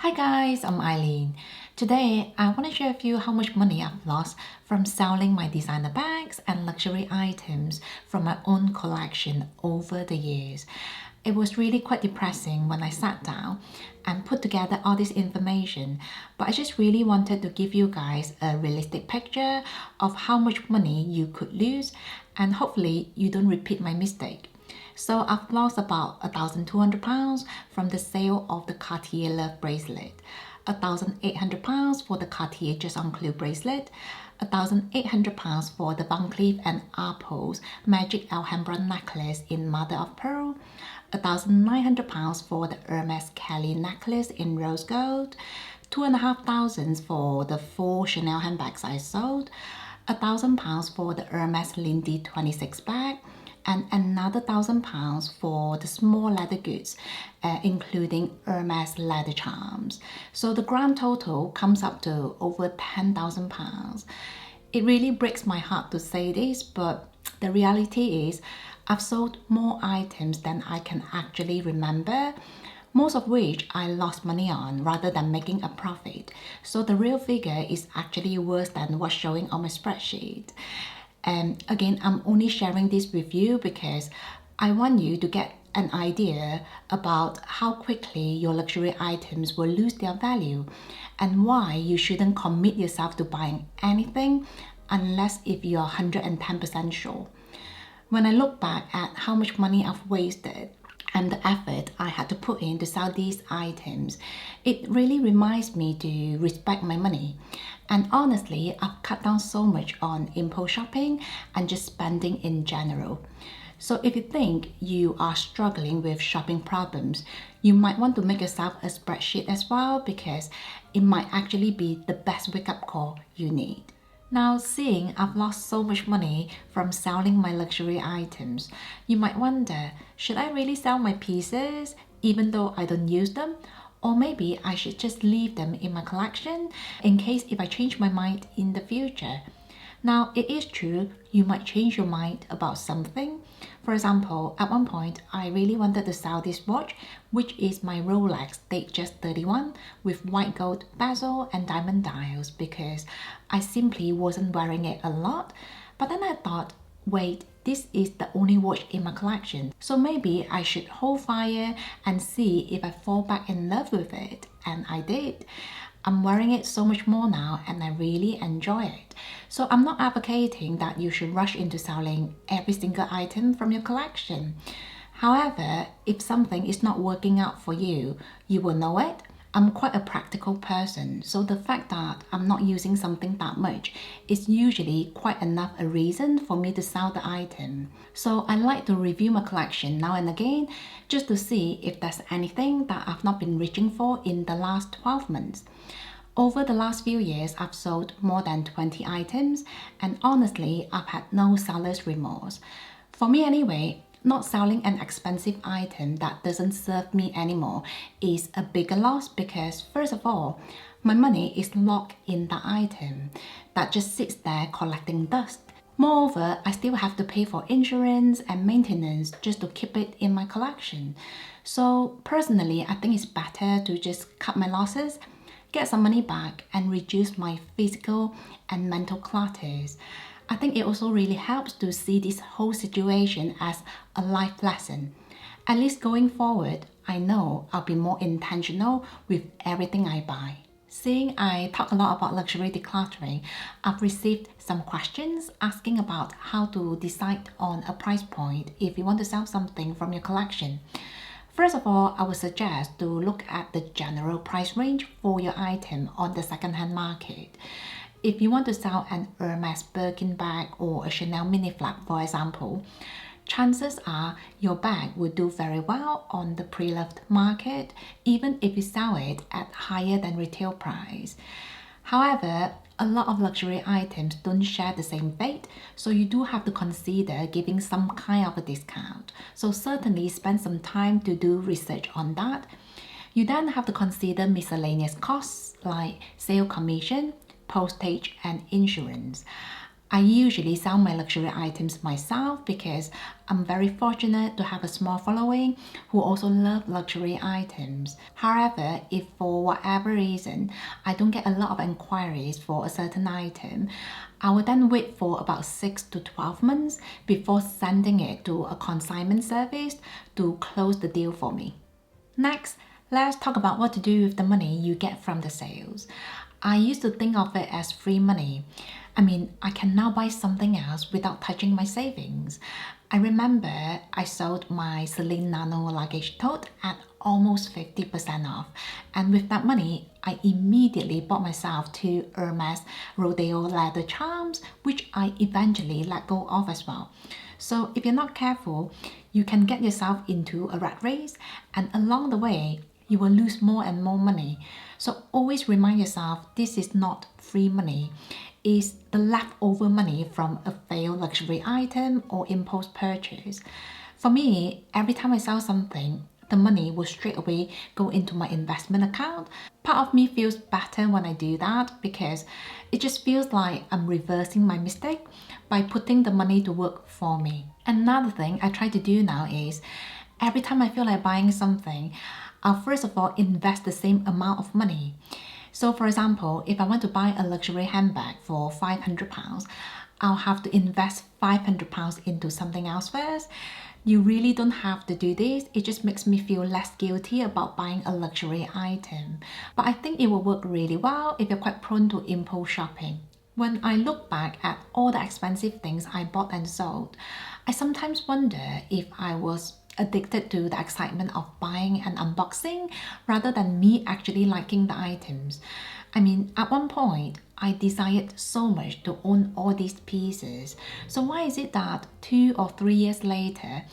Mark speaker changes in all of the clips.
Speaker 1: Hi guys, I'm Eileen. Today, I want to share with you how much money I've lost from selling my designer bags and luxury items from my own collection over the years. It was really quite depressing when I sat down and put together all this information, but I just really wanted to give you guys a realistic picture of how much money you could lose, and hopefully you don't repeat my mistake. So I've lost about £1,200 from the sale of the Cartier Love bracelet, £1,800 for the Cartier Just on Clue bracelet, £1,800 for the Van Cleef and Arpels Magic Alhambra necklace in mother of pearl, £1,900 for the Hermes Kelly necklace in rose gold, £2,500 for the 4 Chanel handbags I sold, £1,000 for the Hermes Lindy 26 bag, and another £1,000 for the small leather goods, including Hermes leather charms. So the grand total comes up to over £10,000. It really breaks my heart to say this, but the reality is I've sold more items than I can actually remember, most of which I lost money on rather than making a profit. So the real figure is actually worse than what's showing on my spreadsheet. And again, I'm only sharing this with you because I want you to get an idea about how quickly your luxury items will lose their value and why you shouldn't commit yourself to buying anything unless if you're 110% sure. When I look back at how much money I've wasted and the effort I had to put in to sell these items, it really reminds me to respect my money. And honestly, I've cut down so much on impulse shopping and just spending in general. So if you think you are struggling with shopping problems, you might want to make yourself a spreadsheet as well, because it might actually be the best wake-up call you need. Now, seeing I've lost so much money from selling my luxury items, you might wonder, should I really sell my pieces even though I don't use them? Or maybe I should just leave them in my collection in case if I change my mind in the future. Now, it is true, you might change your mind about something. For example, at one point, I really wanted to sell this watch, which is my Rolex Datejust 31 with white gold bezel and diamond dials, because I simply wasn't wearing it a lot. But then I thought, wait, this is the only watch in my collection, so maybe I should hold fire and see if I fall back in love with it. And I did. I'm wearing it so much more now and I really enjoy it. So I'm not advocating that you should rush into selling every single item from your collection. However, if something is not working out for you, you will know it. I'm quite a practical person, so the fact that I'm not using something that much is usually quite enough a reason for me to sell the item. So I like to review my collection now and again just to see if there's anything that I've not been reaching for in the last 12 months. Over the last few years, I've sold more than 20 items, and honestly, I've had no seller's remorse. For me anyway, not selling an expensive item that doesn't serve me anymore is a bigger loss, because first of all, my money is locked in the item that just sits there collecting dust. Moreover, I still have to pay for insurance and maintenance just to keep it in my collection. So personally, I think it's better to just cut my losses, get some money back, and reduce my physical and mental clutters. I think it also really helps to see this whole situation as a life lesson. At least going forward, I know I'll be more intentional with everything I buy. Seeing I talk a lot about luxury decluttering, I've received some questions asking about how to decide on a price point if you want to sell something from your collection. First of all, I would suggest to look at the general price range for your item on the second-hand market. If you want to sell an Hermes Birkin bag or a Chanel mini flap, for example, chances are your bag will do very well on the pre-loved market, even if you sell it at higher than retail price. However, a lot of luxury items don't share the same fate, so you do have to consider giving some kind of a discount. So certainly spend some time to do research on that. You then have to consider miscellaneous costs like sale commission, postage, and insurance. I usually sell my luxury items myself because I'm very fortunate to have a small following who also love luxury items. However, if for whatever reason I don't get a lot of inquiries for a certain item, I will then wait for about 6 to 12 months before sending it to a consignment service to close the deal for me. Next, let's talk about what to do with the money you get from the sales. I used to think of it as free money. I can now buy something else without touching my savings. I remember I sold my Celine Nano luggage tote at almost 50% off. And with that money, I immediately bought myself two Hermes Rodeo leather charms, which I eventually let go of as well. So if you're not careful, you can get yourself into a rat race, and along the way, you will lose more and more money. So always remind yourself this is not free money. It's the leftover money from a failed luxury item or impulse purchase. For me, every time I sell something, the money will straight away go into my investment account. Part of me feels better when I do that because it just feels like I'm reversing my mistake by putting the money to work for me. Another thing I try to do now is every time I feel like buying something, I'll first of all invest the same amount of money. So for example, if I want to buy a luxury handbag for £500, I'll have to invest £500 into something else first. You really don't have to do this. It just makes me feel less guilty about buying a luxury item. But I think it will work really well if you're quite prone to impulse shopping. When I look back at all the expensive things I bought and sold, I sometimes wonder if I was addicted to the excitement of buying and unboxing rather than me actually liking the items. At one point, I desired so much to own all these pieces. So why is it that 2 or 3 years later,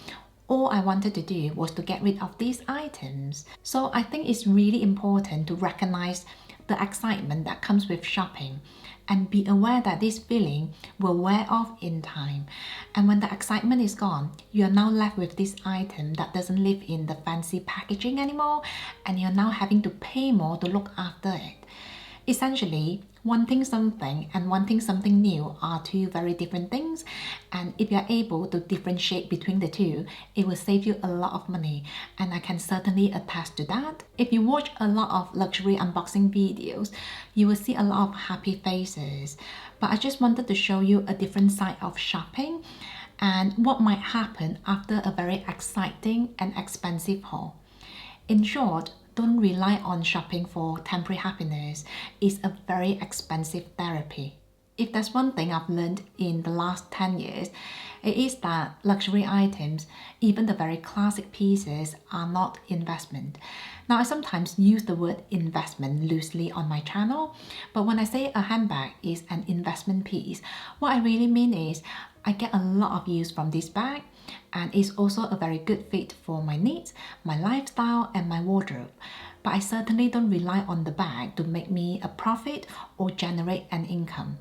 Speaker 1: all I wanted to do was to get rid of these items? So I think it's really important to recognize the excitement that comes with shopping and be aware that this feeling will wear off in time. And when the excitement is gone, you are now left with this item that doesn't live in the fancy packaging anymore, and you're now having to pay more to look after it. Essentially, wanting something and wanting something new are two very different things, and if you're able to differentiate between the two, it will save you a lot of money, and I can certainly attest to that. If you watch a lot of luxury unboxing videos, you will see a lot of happy faces, but I just wanted to show you a different side of shopping and what might happen after a very exciting and expensive haul. In short, don't rely on shopping for temporary happiness. It's a very expensive therapy. If there's one thing I've learned in the last 10 years, it is that luxury items, even the very classic pieces, are not investment. Now, I sometimes use the word investment loosely on my channel, but when I say a handbag is an investment piece, what I really mean is I get a lot of use from this bag, and it's also a very good fit for my needs, my lifestyle, and my wardrobe. But I certainly don't rely on the bag to make me a profit or generate an income.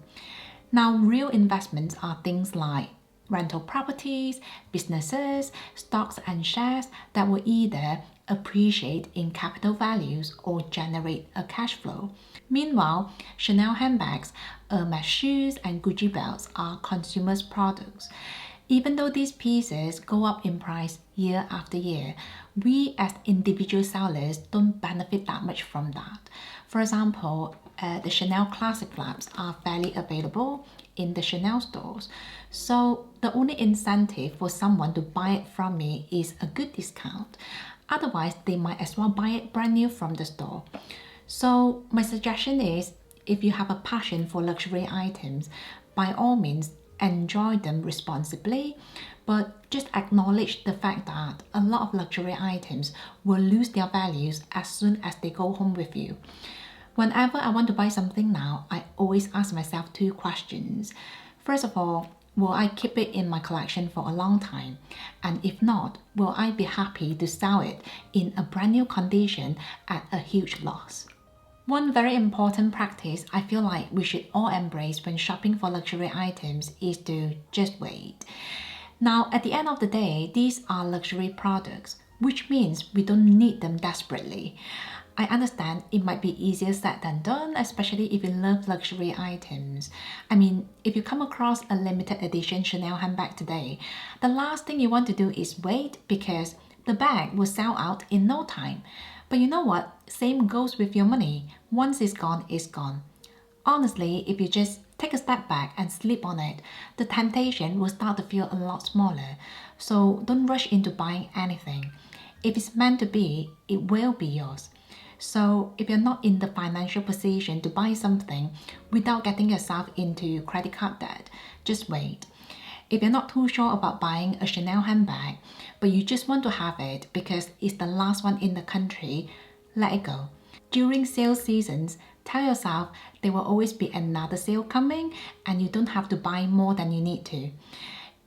Speaker 1: Now, real investments are things like rental properties, businesses, stocks and shares that will either appreciate in capital values or generate a cash flow. Meanwhile, Chanel handbags, Hermes shoes, and Gucci belts are consumers' products. Even though these pieces go up in price year after year, we as individual sellers don't benefit that much from that. For example, the Chanel Classic flaps are fairly available in the Chanel stores. So the only incentive for someone to buy it from me is a good discount. Otherwise, they might as well buy it brand new from the store. So my suggestion is, if you have a passion for luxury items, by all means, enjoy them responsibly, but just acknowledge the fact that a lot of luxury items will lose their values as soon as they go home with you. Whenever I want to buy something now, I always ask myself two questions. First of all, will I keep it in my collection for a long time? And if not, will I be happy to sell it in a brand new condition at a huge loss? One very important practice I feel like we should all embrace when shopping for luxury items is to just wait. Now, at the end of the day, these are luxury products, which means we don't need them desperately. I understand it might be easier said than done, especially if you love luxury items. I mean, if you come across a limited edition Chanel handbag today, the last thing you want to do is wait because the bag will sell out in no time. But you know what? Same goes with your money. Once it's gone, it's gone. Honestly, if you just take a step back and sleep on it, the temptation will start to feel a lot smaller. So don't rush into buying anything. If it's meant to be, it will be yours. So if you're not in the financial position to buy something without getting yourself into credit card debt, just wait. If you're not too sure about buying a Chanel handbag, but you just want to have it because it's the last one in the country, let it go. During sale seasons, tell yourself there will always be another sale coming and you don't have to buy more than you need to.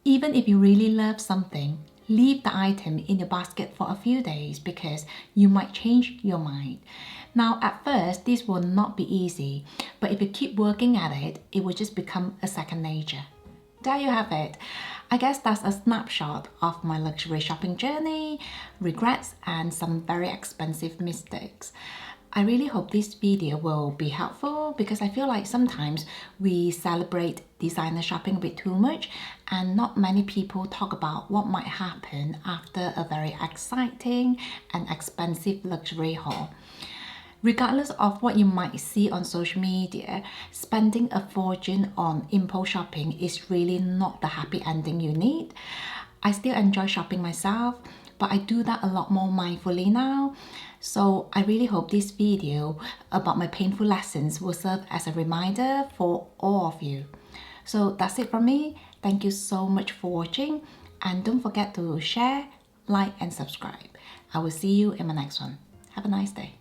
Speaker 1: Even if you really love something, leave the item in your basket for a few days because you might change your mind. Now, at first, this will not be easy, but if you keep working at it, it will just become a second nature. There you have it. I guess that's a snapshot of my luxury shopping journey, regrets, and some very expensive mistakes. I really hope this video will be helpful because I feel like sometimes we celebrate designer shopping a bit too much and not many people talk about what might happen after a very exciting and expensive luxury haul. Regardless of what you might see on social media, spending a fortune on impulse shopping is really not the happy ending you need. I still enjoy shopping myself, but I do that a lot more mindfully now. So I really hope this video about my painful lessons will serve as a reminder for all of you. So that's it from me. Thank you so much for watching and don't forget to share, like and subscribe. I will see you in my next one. Have a nice day.